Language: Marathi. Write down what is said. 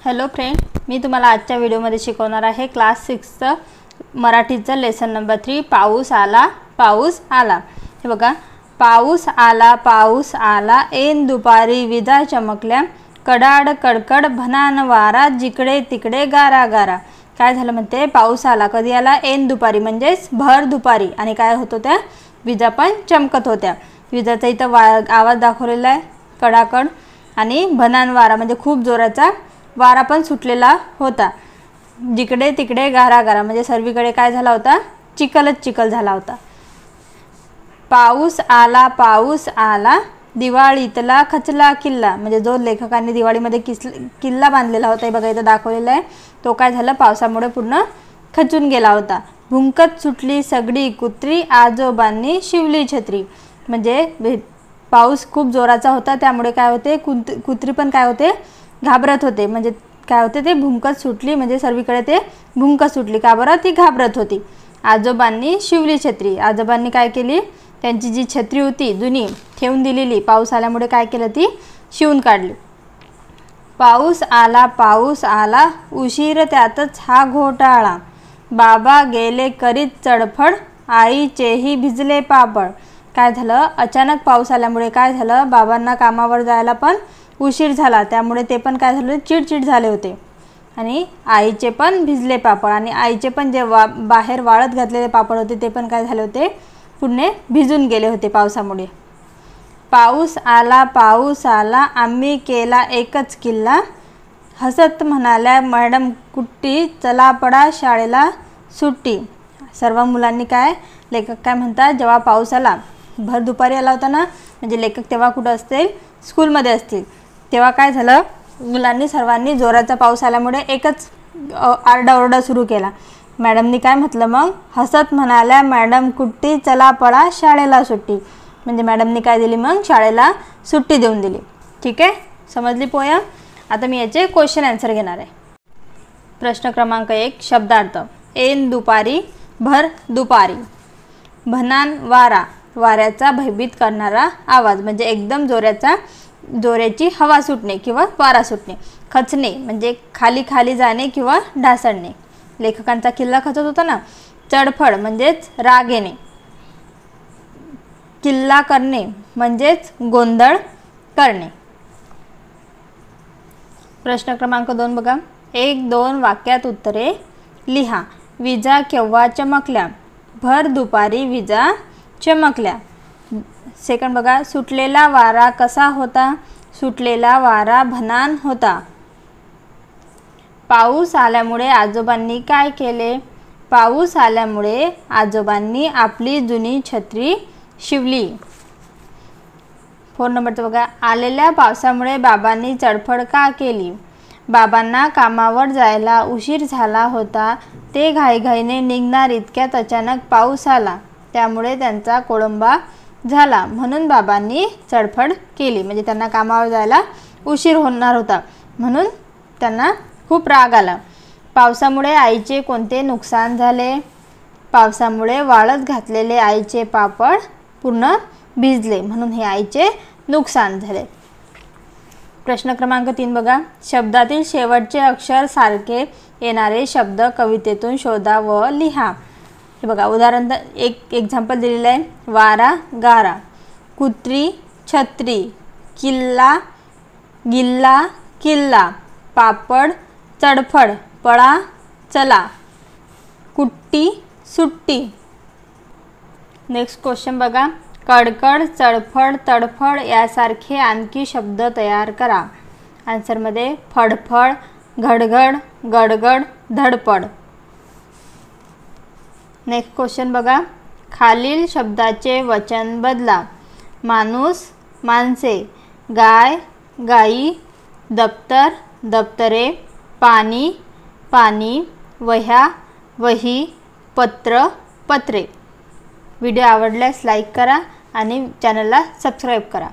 हॅलो फ्रेंड, मी तुम्हाला आजच्या व्हिडिओमध्ये शिकवणार आहे क्लास 6चं मराठीचं लेसन नंबर 3 पाऊस आला पाऊस आला। हे बघा, पाऊस आला ऐन दुपारी विजा चमकल्या, कडाड कडकड भनान वारा, जिकडे तिकडे गारा गारा। काय झालं म्हणते, पाऊस आला कधी आला, ऐन दुपारी म्हणजेच भर दुपारी, आणि काय होत होत्या, विजा पण चमकत होत्या। विजाचा इथं आवाज दाखवलेला आहे कडाकड, आणि भनान वारा म्हणजे खूप जोराचा वारा पण सुटलेला होता। जिकडे तिकडे गारा गारा म्हणजे सर्वीकडे काय झाला होता, चिखलच चिखल झाला होता। पाऊस आला दिवाळीतला खचला किल्ला, म्हणजे जो लेखकांनी दिवाळीमध्ये किल्ला बांधलेला होता, हे बघा इथं दाखवलेला आहे, तो काय झाला, पावसामुळे पूर्ण खचून गेला होता। भुंकत सुटली सगळी कुत्री, आजोबांनी शिवली छत्री, म्हणजे पाऊस खूप जोराचा होता, त्यामुळे काय होते, कुत्री पण काय होते, घाबरत होते। म्हणजे काय होते, ते भुंकत सुटली म्हणजे सर्वीकडे ते भुंकत सुटली, का बरं, ती घाबरत होती। आजोबांनी शिवली छत्री, आजोबांनी काय केली, त्यांची जी छत्री होती जुनी ठेवून दिलेली, पाऊस आल्यामुळे काय केलं, ती शिवून काढली। पाऊस आला उशीर त्यातच हा घोटाळा, बाबा गेले करीत चडफड, आईचेही भिजले पापड। काय झालं, अचानक पाऊस आल्यामुळे काय झालं, बाबांना कामावर जायला पण उशीर झाला, त्यामुळे ते पण काय झालं, चिडचिड झाले होते, आणि आईचे पण भिजले पापड, आणि आईचे पण जे बाहेर वाळत घातलेले पापड होते ते पण काय झाले होते, पुन्हा भिजून गेले होते पावसामुळे। पाऊस आला आम्ही केला एकच किल्ला, हसत म्हणाल्या मॅडम कुट्टी, चला पडा शाळेला सुट्टी। सर्व मुलांनी काय, लेखक काय म्हणतात, जेव्हा पाऊस आला, भर दुपारी आला होता ना, म्हणजे लेखक तेव्हा कुठं असतील, स्कूलमध्ये असतील, तेव्हा काय झालं, मुलांनी सर्वांनी जोराचा पाऊस आल्यामुळे एकच आरडाओरडा सुरू केला। मॅडमनी काय म्हटलं मग, हसत म्हणाल्या मॅडम कुट्टी, चला पडा शाळेला सुट्टी, म्हणजे मॅडमनी काय दिली, मग शाळेला सुट्टी देऊन दिली। ठीक आहे, समजली पोयम। आता मी याचे क्वेश्चन आन्सर घेणार आहे। प्रश्न क्रमांक 1, शब्दार्थ। ऐन दुपारी भर दुपारी, भनान वारा वाऱ्याचा भयभीत करणारा आवाज, म्हणजे एकदम जोराची हवा सुटणे किंवा वारा सुटणे। खचणे म्हणजे खाली खाली जाणे किंवा ढासळणे, लेखकांचा किल्ला खचत होता ना। चडफड म्हणजेच राग येणे। किल्ला करणे म्हणजेच गोंधळ करणे। प्रश्न क्रमांक 2 बघा, 1-2 वाक्यात उत्तरे लिहा। विजा केव्हा चमकल्या, भर दुपारी विजा चमकल्या। सेकंड बघा, सुटलेला वारा कसा होता, सुटलेला वारा भनान होता। पाऊस आल्यामुळे आजोबांनी काय केले, पाऊस आल्यामुळे आजोबांनी आपली जुनी छत्री शिवली। 4 नंबरचं बघा, आलेल्या पावसामुळे बाबांनी चडफड का केली, बाबांना कामावर जायला उशीर झाला होता, ते घाईघाईने निघणार इतक्यात अचानक पाऊस आला, त्यामुळे त्यांचा कोळंबा झाला, म्हणून बाबांनी चडफड केली, म्हणजे त्यांना कामावर जायला उशीर होणार होता, म्हणून त्यांना खूप राग आला। पावसामुळे आईचे कोणते नुकसान झाले, पावसामुळे वाळत घातलेले आईचे पापड पूर्ण भिजले, म्हणून हे आईचे नुकसान झाले। प्रश्न क्रमांक 3 बघा, शब्दातील शेवटचे अक्षर सारखे येणारे शब्द कवितेतून शोधा व लिहा। हे बघा, उदाहरण एक एक्झाम्पल दिलेलं आहे, वारा गारा, कुत्री छत्री, किल्ला गिल्ला किल्ला, पापड चडफड, पळा चला, कुट्टी सुट्टी। नेक्स्ट क्वेश्चन बघा, कडकड चडफड तडफड यासारखे आणखी शब्द तयार करा। आन्सरमध्ये फडफड, घडघड, गडगड, धडपड। नेक्स्ट क्वेश्चन बघा, खालील शब्दाचे वचन बदला। माणूस माणसे, गाय गाई, दप्तर दप्तरे, पाणी पाणी, वह्या वही, पत्र पत्रे। व्हिडिओ आवडल्यास लाईक करा आणि चॅनलला सबस्क्राईब करा।